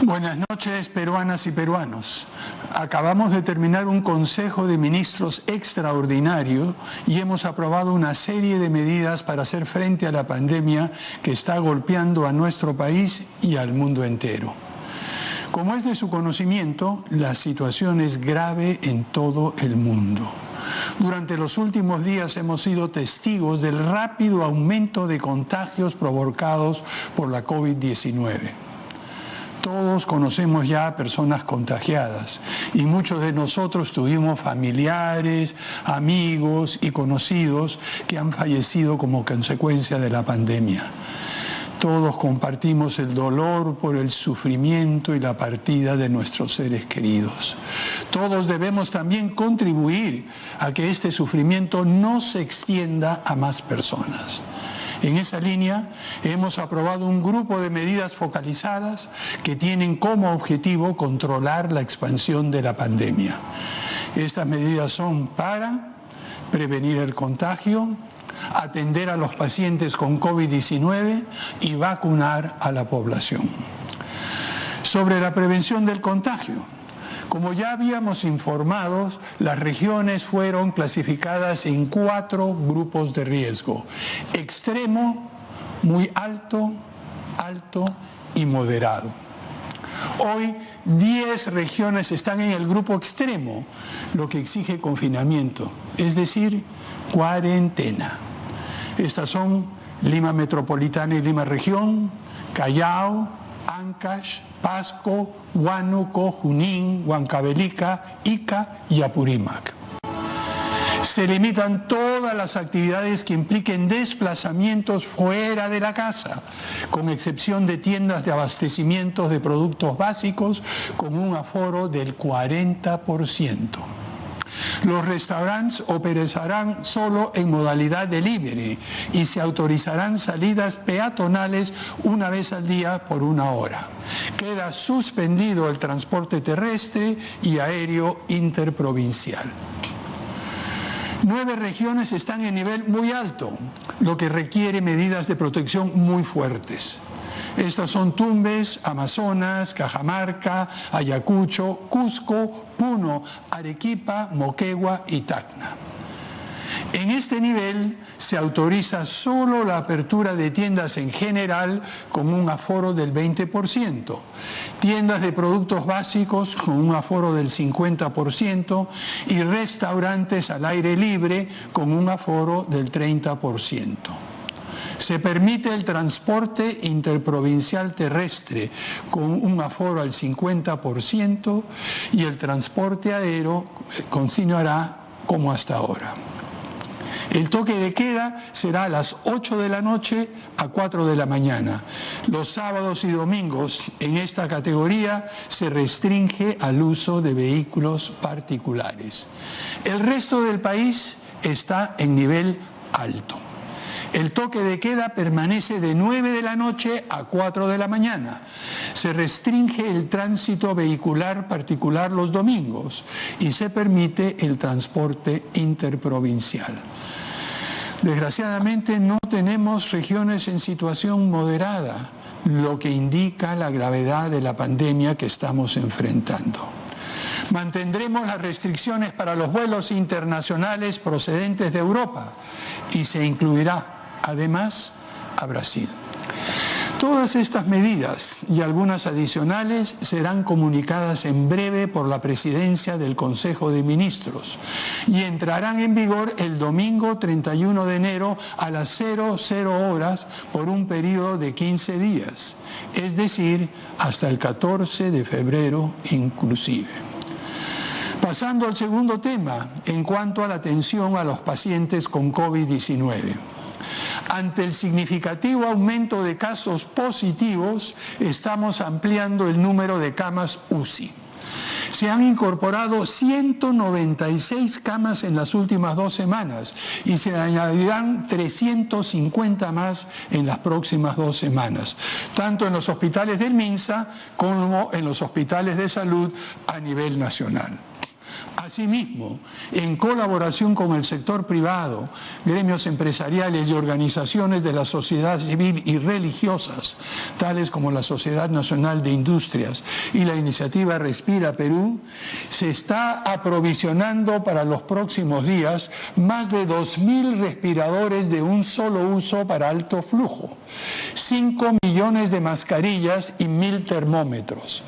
Buenas noches, peruanas y peruanos. Acabamos de terminar un Consejo de Ministros extraordinario y hemos aprobado una serie de medidas para hacer frente a la pandemia que está golpeando a nuestro país y al mundo entero. Como es de su conocimiento, la situación es grave en todo el mundo. Durante los últimos días hemos sido testigos del rápido aumento de contagios provocados por la COVID-19. Todos conocemos ya a personas contagiadas y muchos de nosotros tuvimos familiares, amigos y conocidos que han fallecido como consecuencia de la pandemia. Todos compartimos el dolor por el sufrimiento y la partida de nuestros seres queridos. Todos debemos también contribuir a que este sufrimiento no se extienda a más personas. En esa línea, hemos aprobado un grupo de medidas focalizadas que tienen como objetivo controlar la expansión de la pandemia. Estas medidas son para prevenir el contagio, atender a los pacientes con COVID-19 y vacunar a la población. Sobre la prevención del contagio, como ya habíamos informado, las regiones fueron clasificadas en 4 grupos de riesgo: extremo, muy alto, alto y moderado. Hoy 10 regiones están en el grupo extremo, lo que exige confinamiento, es decir, cuarentena. Estas son Lima Metropolitana y Lima Región, Callao, Ancash, Pasco, Huánuco, Junín, Huancavelica, Ica y Apurímac. Se limitan todas las actividades que impliquen desplazamientos fuera de la casa, con excepción de tiendas de abastecimientos de productos básicos con un aforo del 40%. Los restaurantes operarán solo en modalidad delivery y se autorizarán salidas peatonales una vez al día por 1 hora. Queda suspendido el transporte terrestre y aéreo interprovincial. 9 regiones están en nivel muy alto, lo que requiere medidas de protección muy fuertes. Estas son Tumbes, Amazonas, Cajamarca, Ayacucho, Cusco, Puno, Arequipa, Moquegua y Tacna. En este nivel se autoriza solo la apertura de tiendas en general con un aforo del 20%, tiendas de productos básicos con un aforo del 50% y restaurantes al aire libre con un aforo del 30%. Se permite el transporte interprovincial terrestre con un aforo al 50% y el transporte aéreo continuará como hasta ahora. El toque de queda será a las 8 de la noche a 4 de la mañana. Los sábados y domingos en esta categoría se restringe al uso de vehículos particulares. El resto del país está en nivel alto. El toque de queda permanece de 9 de la noche a 4 de la mañana. Se restringe el tránsito vehicular particular los domingos y se permite el transporte interprovincial. Desgraciadamente no tenemos regiones en situación moderada, lo que indica la gravedad de la pandemia que estamos enfrentando. Mantendremos las restricciones para los vuelos internacionales procedentes de Europa y se incluirá además a Brasil. Todas estas medidas y algunas adicionales serán comunicadas en breve por la Presidencia del Consejo de Ministros y entrarán en vigor el domingo 31 de enero a las 00 horas por un periodo de 15 días, es decir, hasta el 14 de febrero inclusive. Pasando al segundo tema, en cuanto a la atención a los pacientes con COVID-19. Ante el significativo aumento de casos positivos, estamos ampliando el número de camas UCI. Se han incorporado 196 camas en las últimas 2 semanas y se añadirán 350 más en las próximas 2 semanas, tanto en los hospitales del MINSA como en los hospitales de salud a nivel nacional. Asimismo, en colaboración con el sector privado, gremios empresariales y organizaciones de la sociedad civil y religiosas, tales como la Sociedad Nacional de Industrias y la iniciativa Respira Perú, se está aprovisionando para los próximos días más de 2.000 respiradores de un solo uso para alto flujo, 5 millones de mascarillas y 1.000 termómetros.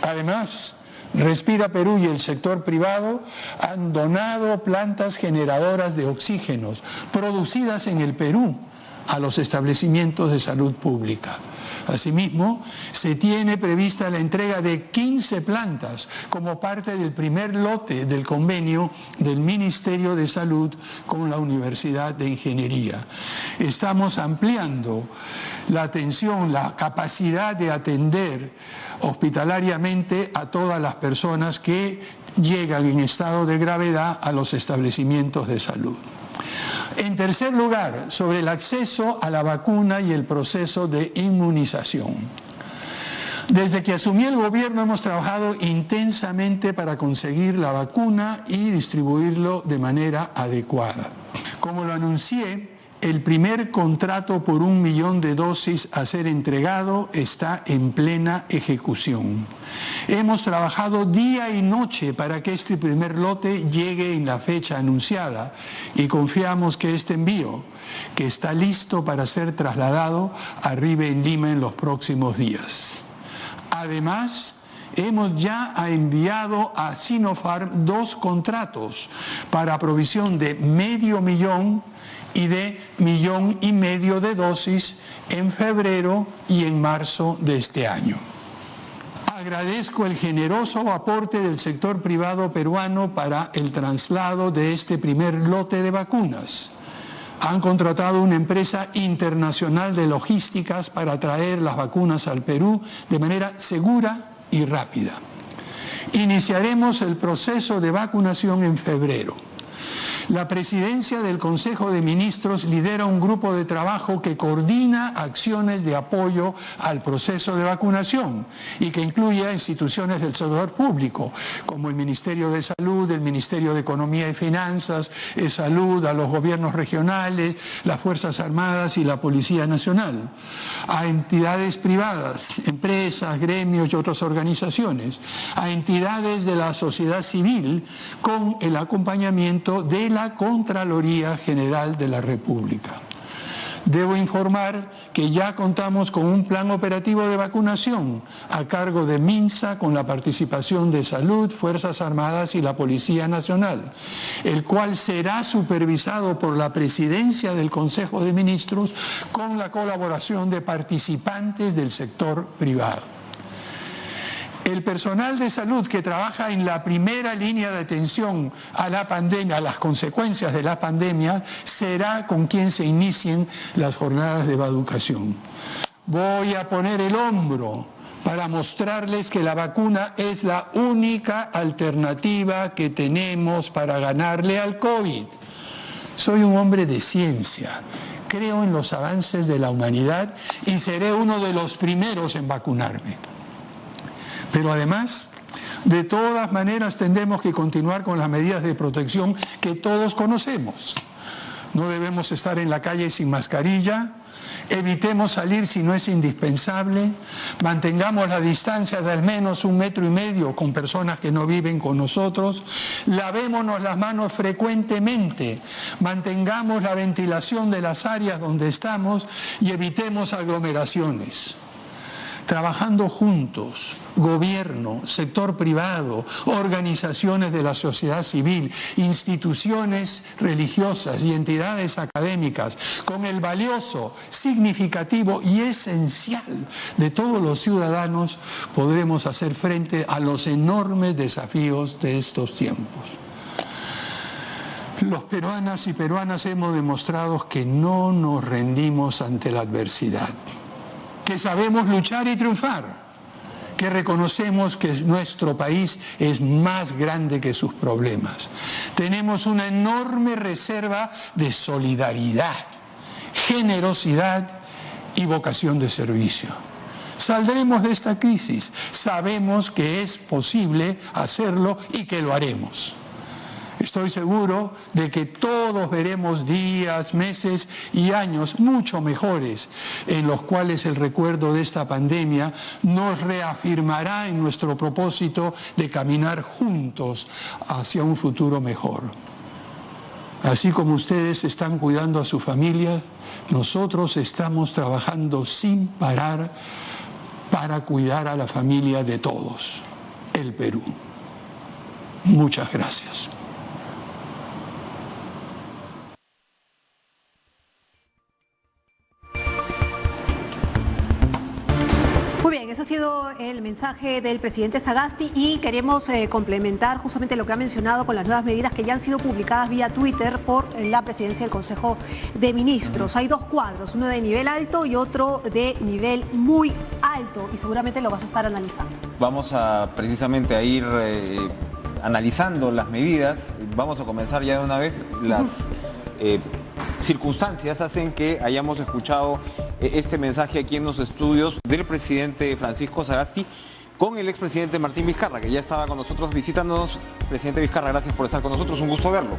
Además, Respira Perú y el sector privado han donado plantas generadoras de oxígenos producidas en el Perú a los establecimientos de salud pública. Asimismo, se tiene prevista la entrega de 15 plantas como parte del primer lote del convenio del Ministerio de Salud con la Universidad de Ingeniería. Estamos ampliando la atención, la capacidad de atender hospitalariamente a todas las personas que llegan en estado de gravedad a los establecimientos de salud. En tercer lugar, sobre el acceso a la vacuna y el proceso de inmunización. Desde que asumí el gobierno hemos trabajado intensamente para conseguir la vacuna y distribuirlo de manera adecuada. Como lo anuncié, el primer contrato por 1 millón de dosis a ser entregado está en plena ejecución. Hemos trabajado día y noche para que este primer lote llegue en la fecha anunciada y confiamos que este envío, que está listo para ser trasladado, arribe en Lima en los próximos días. Además, hemos ya enviado a Sinopharm 2 contratos para provisión de 500.000 y de 1,5 millones de dosis en febrero y en marzo de este año. Agradezco el generoso aporte del sector privado peruano para el traslado de este primer lote de vacunas. Han contratado una empresa internacional de logísticas para traer las vacunas al Perú de manera segura y rápida. Iniciaremos el proceso de vacunación en febrero. La presidencia del Consejo de Ministros lidera un grupo de trabajo que coordina acciones de apoyo al proceso de vacunación y que incluye a instituciones del sector público, como el Ministerio de Salud, el Ministerio de Economía y Finanzas, Salud, a los gobiernos regionales, las Fuerzas Armadas y la Policía Nacional, a entidades privadas, empresas, gremios y otras organizaciones, a entidades de la sociedad civil con el acompañamiento de la Contraloría General de la República. Debo informar que ya contamos con un plan operativo de vacunación a cargo de MINSA con la participación de Salud, Fuerzas Armadas y la Policía Nacional, el cual será supervisado por la Presidencia del Consejo de Ministros con la colaboración de participantes del sector privado. El personal de salud que trabaja en la primera línea de atención a la pandemia, a las consecuencias de la pandemia, será con quien se inicien las jornadas de vacunación. Voy a poner el hombro para mostrarles que la vacuna es la única alternativa que tenemos para ganarle al COVID. Soy un hombre de ciencia. Creo en los avances de la humanidad y seré uno de los primeros en vacunarme. Pero además, de todas maneras tendremos que continuar con las medidas de protección que todos conocemos. No debemos estar en la calle sin mascarilla, evitemos salir si no es indispensable, mantengamos la distancia de al menos 1,5 metros con personas que no viven con nosotros, lavémonos las manos frecuentemente, mantengamos la ventilación de las áreas donde estamos y evitemos aglomeraciones. Trabajando juntos, gobierno, sector privado, organizaciones de la sociedad civil, instituciones religiosas y entidades académicas, con el valioso, significativo y esencial de todos los ciudadanos, podremos hacer frente a los enormes desafíos de estos tiempos. Los peruanas y peruanas hemos demostrado que no nos rendimos ante la adversidad, que sabemos luchar y triunfar, que reconocemos que nuestro país es más grande que sus problemas. Tenemos una enorme reserva de solidaridad, generosidad y vocación de servicio. Saldremos de esta crisis. Sabemos que es posible hacerlo y que lo haremos. Estoy seguro de que todos veremos días, meses y años mucho mejores, en los cuales el recuerdo de esta pandemia nos reafirmará en nuestro propósito de caminar juntos hacia un futuro mejor. Así como ustedes están cuidando a su familia, nosotros estamos trabajando sin parar para cuidar a la familia de todos, el Perú. Muchas gracias. Muy bien, ese ha sido el mensaje del presidente Sagasti y queremos complementar justamente lo que ha mencionado con las nuevas medidas que ya han sido publicadas vía Twitter por la presidencia del Consejo de Ministros. Hay dos cuadros, uno de nivel alto y otro de nivel muy alto, y seguramente lo vas a estar analizando. Vamos a precisamente a ir analizando las medidas. Vamos a comenzar ya de una vez. Las circunstancias hacen que hayamos escuchado este mensaje aquí en los estudios del presidente Francisco Sagasti con el expresidente Martín Vizcarra, que ya estaba con nosotros visitándonos. Presidente Vizcarra, gracias por estar con nosotros, un gusto verlo.